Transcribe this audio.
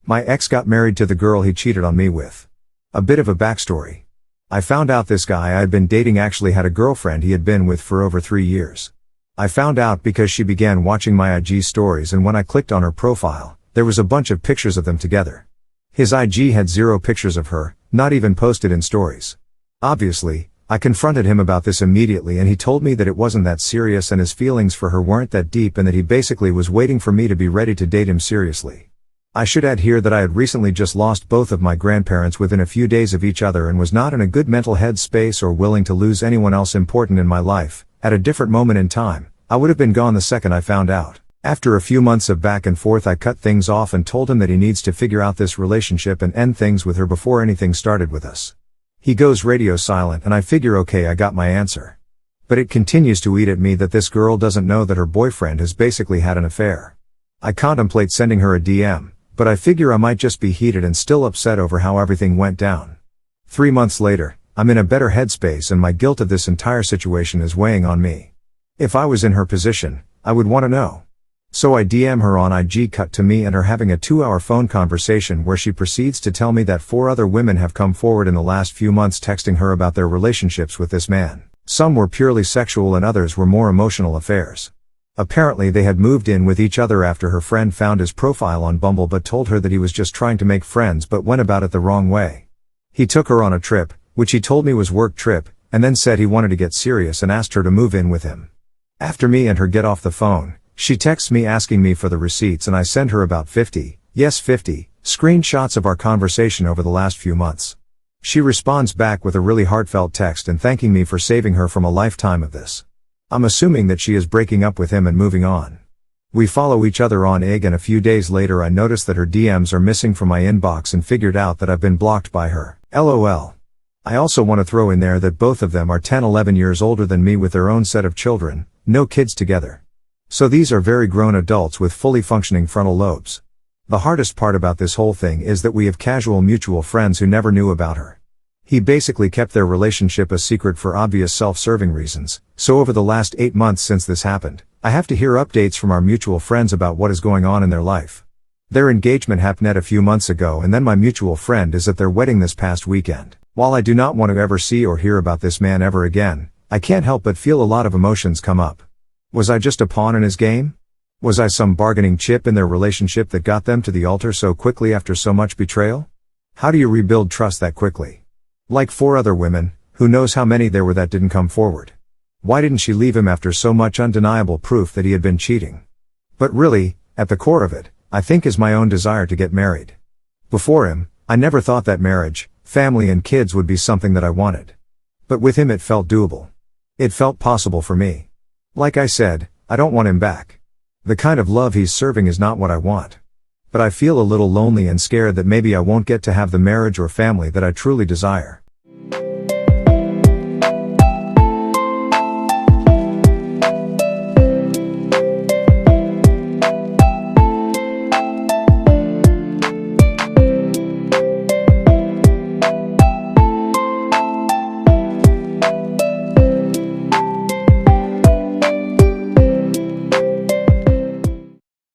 My ex got married to the girl he cheated on me with. A bit of a backstory. I found out this guy I had been dating actually had a girlfriend he had been with for over 3 years. I found out because she began watching my IG stories, and when I clicked on her profile, there was a bunch of pictures of them together. His IG had 0 pictures of her, not even posted in stories. Obviously, I confronted him about this immediately, and he told me that it wasn't that serious and his feelings for her weren't that deep, and that he basically was waiting for me to be ready to date him seriously. I should add here that I had recently just lost both of my grandparents within a few days of each other and was not in a good mental headspace or willing to lose anyone else important in my life. At a different moment in time, I would have been gone the second I found out. After a few months of back and forth, I cut things off and told him that he needs to figure out this relationship and end things with her before anything started with us. He goes radio silent, and I figure okay, I got my answer. But it continues to eat at me that this girl doesn't know that her boyfriend has basically had an affair. I contemplate sending her a DM, but I figure I might just be heated and still upset over how everything went down. 3 months later, I'm in a better headspace and my guilt of this entire situation is weighing on me. If I was in her position, I would want to know. So I DM her on IG, cut to me and her having a 2-hour phone conversation where she proceeds to tell me that 4 other women have come forward in the last few months texting her about their relationships with this man. Some were purely sexual and others were more emotional affairs. Apparently they had moved in with each other after her friend found his profile on Bumble but told her that he was just trying to make friends but went about it the wrong way. He took her on a trip, which he told me was work trip, and then said he wanted to get serious and asked her to move in with him. After me and her get off the phone, she texts me asking me for the receipts, and I send her about 50 screenshots of our conversation over the last few months. She responds back with a really heartfelt text and thanking me for saving her from a lifetime of this. I'm assuming that she is breaking up with him and moving on. We follow each other on IG, and a few days later I notice that her DMs are missing from my inbox and figured out that I've been blocked by her. LOL. I also want to throw in there that both of them are 10-11 years older than me with their own set of children, no kids together. So these are very grown adults with fully functioning frontal lobes. The hardest part about this whole thing is that we have casual mutual friends who never knew about her. He basically kept their relationship a secret for obvious self-serving reasons, so over the last 8 months since this happened, I have to hear updates from our mutual friends about what is going on in their life. Their engagement happened a few months ago, and then my mutual friend is at their wedding this past weekend. While I do not want to ever see or hear about this man ever again, I can't help but feel a lot of emotions come up. Was I just a pawn in his game? Was I some bargaining chip in their relationship that got them to the altar so quickly after so much betrayal? How do you rebuild trust that quickly? Like 4 other women, who knows how many there were that didn't come forward. Why didn't she leave him after so much undeniable proof that he had been cheating? But really, at the core of it, I think is my own desire to get married. Before him, I never thought that marriage, family and kids would be something that I wanted. But with him it felt doable. It felt possible for me. Like I said, I don't want him back. The kind of love he's serving is not what I want. But I feel a little lonely and scared that maybe I won't get to have the marriage or family that I truly desire.